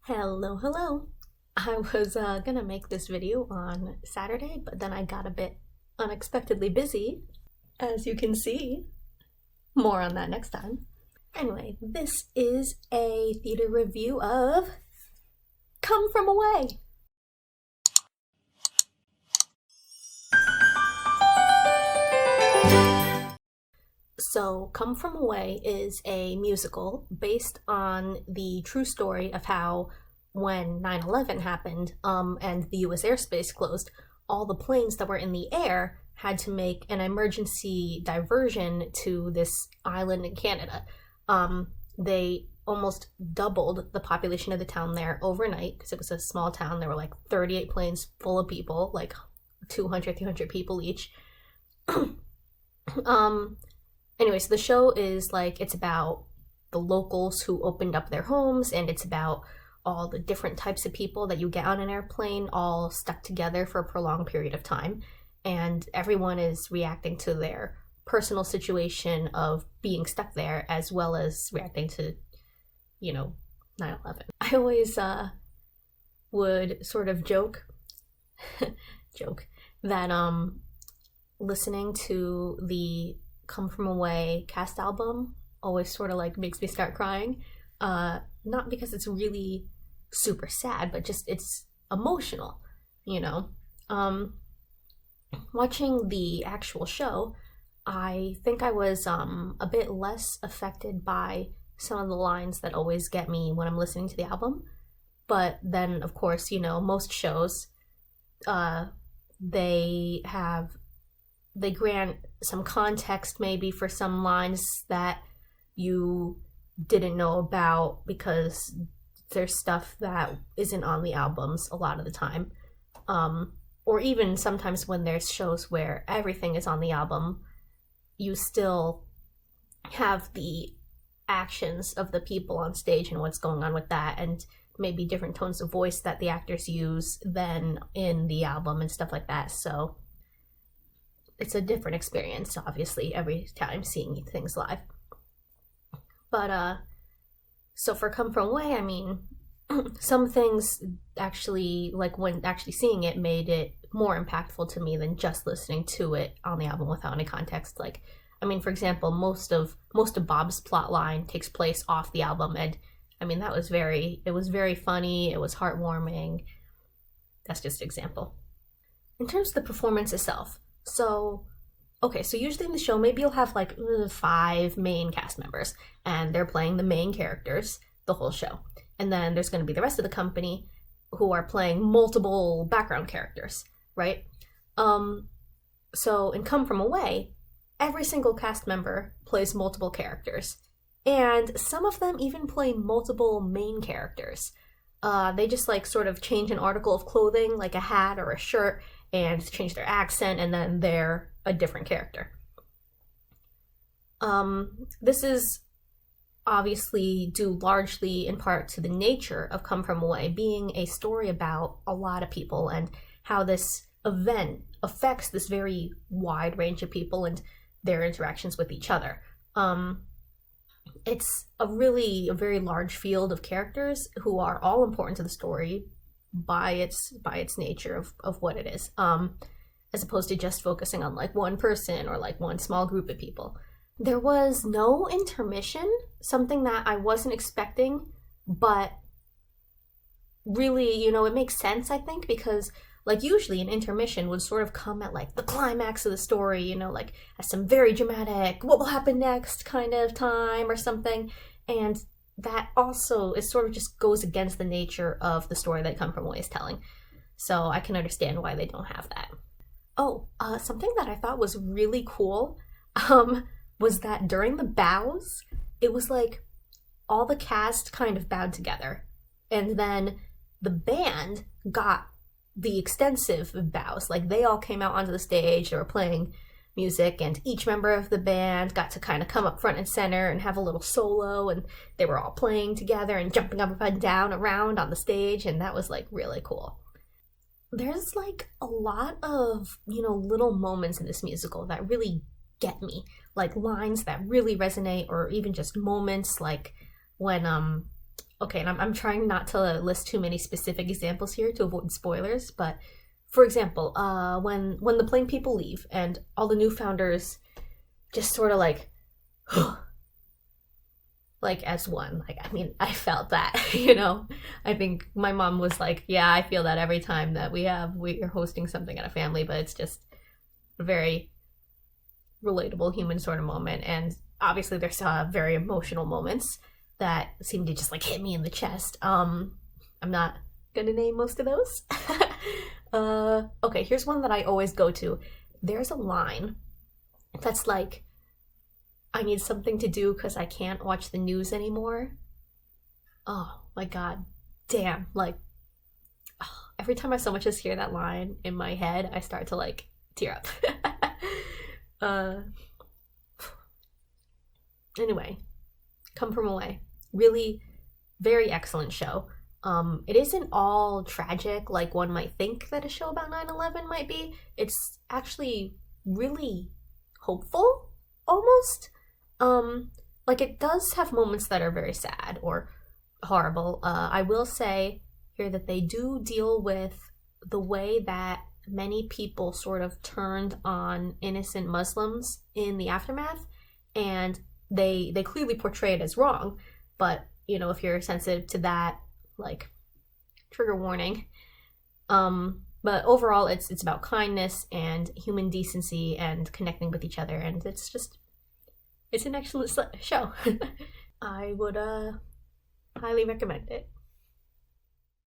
Hello. I was gonna make this video on Saturday, but then I got a bit unexpectedly busy, as you can see. More on that next time. Anyway, this is a theater review of Come From Away. So, Come From Away is a musical based on the true story of how when 9/11 happened and the US airspace closed, all the planes that were in the air had to make an emergency diversion to this island in Canada. They almost doubled the population of the town there overnight because it was a small town. There were like 38 planes full of people, like 200, 300 people each. Anyway, so the show is like, it's about the locals who opened up their homes, and it's about all the different types of people that you get on an airplane all stuck together for a prolonged period of time. And everyone is reacting to their personal situation of being stuck there, as well as reacting to, 9/11. I always would sort of joke that listening to the Come From Away cast album always sort of like makes me start crying. Not because it's really super sad, but just it's emotional, Watching the actual show, I think I was a bit less affected by some of the lines that always get me when I'm listening to the album. But then, of course, most shows, they grant some context maybe for some lines that you didn't know about because there's stuff that isn't on the albums a lot of the time. Or even sometimes when there's shows where everything is on the album, you still have the actions of the people on stage and what's going on with that, and maybe different tones of voice that the actors use than in the album and stuff like that. So it's a different experience, obviously, every time seeing things live. But, so for Come From Away, I mean, some things actually, like when actually seeing it, made it more impactful to me than just listening to it on the album without any context. Like, I mean, for example, most of Bob's plot line takes place off the album, and I mean, it was very funny, it was heartwarming. That's just an example. In terms of the performance itself, so usually in the show, maybe you'll have like 5 main cast members, and they're playing the main characters the whole show. And then there's going to be the rest of the company who are playing multiple background characters, right? So in Come From Away, every single cast member plays multiple characters. And some of them even play multiple main characters. They just like sort of change an article of clothing, like a hat or a shirt, and change their accent, and then they're a different character. This is obviously due largely in part to the nature of Come From Away being a story about a lot of people and how this event affects this very wide range of people and their interactions with each other. It's a very large field of characters who are all important to the story by its nature of what it is, as opposed to just focusing on like one person or like one small group of people. There was no intermission, something that I wasn't expecting, but really, it makes sense, I think, because like usually an intermission would sort of come at like the climax of the story, like at some very dramatic, what will happen next kind of time or something. And that also is sort of just goes against the nature of the story that Come From Away is telling. So I can understand why they don't have that. Something that I thought was really cool was that during the bows, it was like all the cast kind of bowed together. And then the band got the extensive bows. Like they all came out onto the stage, they were playing music, and each member of the band got to kind of come up front and center and have a little solo, and they were all playing together and jumping up and down around on the stage, and that was like really cool. There's like a lot of, little moments in this musical that really get me, like lines that really resonate, or even just moments like when okay, and I'm trying not to list too many specific examples here to avoid spoilers, but for example, when the Plain people leave and all the new founders just sort of like, like as one. Like, I mean, I felt that, you know. I think my mom was like, yeah, I feel that every time that we're hosting something at a family, but it's just a very relatable human sort of moment. And obviously there's very emotional moments that seem to just like hit me in the chest. I'm not gonna name most of those. Okay, here's one that I always go to. There's a line that's like, I need something to do because I can't watch the news anymore. Oh my god, damn. Like, oh, every time I so much as hear that line in my head, I start to like tear up. Anyway, Come From Away. Really very excellent show. It isn't all tragic like one might think that a show about 9/11 might be. It's actually really hopeful, almost. Like it does have moments that are very sad or horrible. I will say here that they do deal with the way that many people sort of turned on innocent Muslims in the aftermath, and they clearly portray it as wrong. But you know, if you're sensitive to that, like, trigger warning. But overall, it's about kindness and human decency and connecting with each other, and it's an excellent show. I would highly recommend it.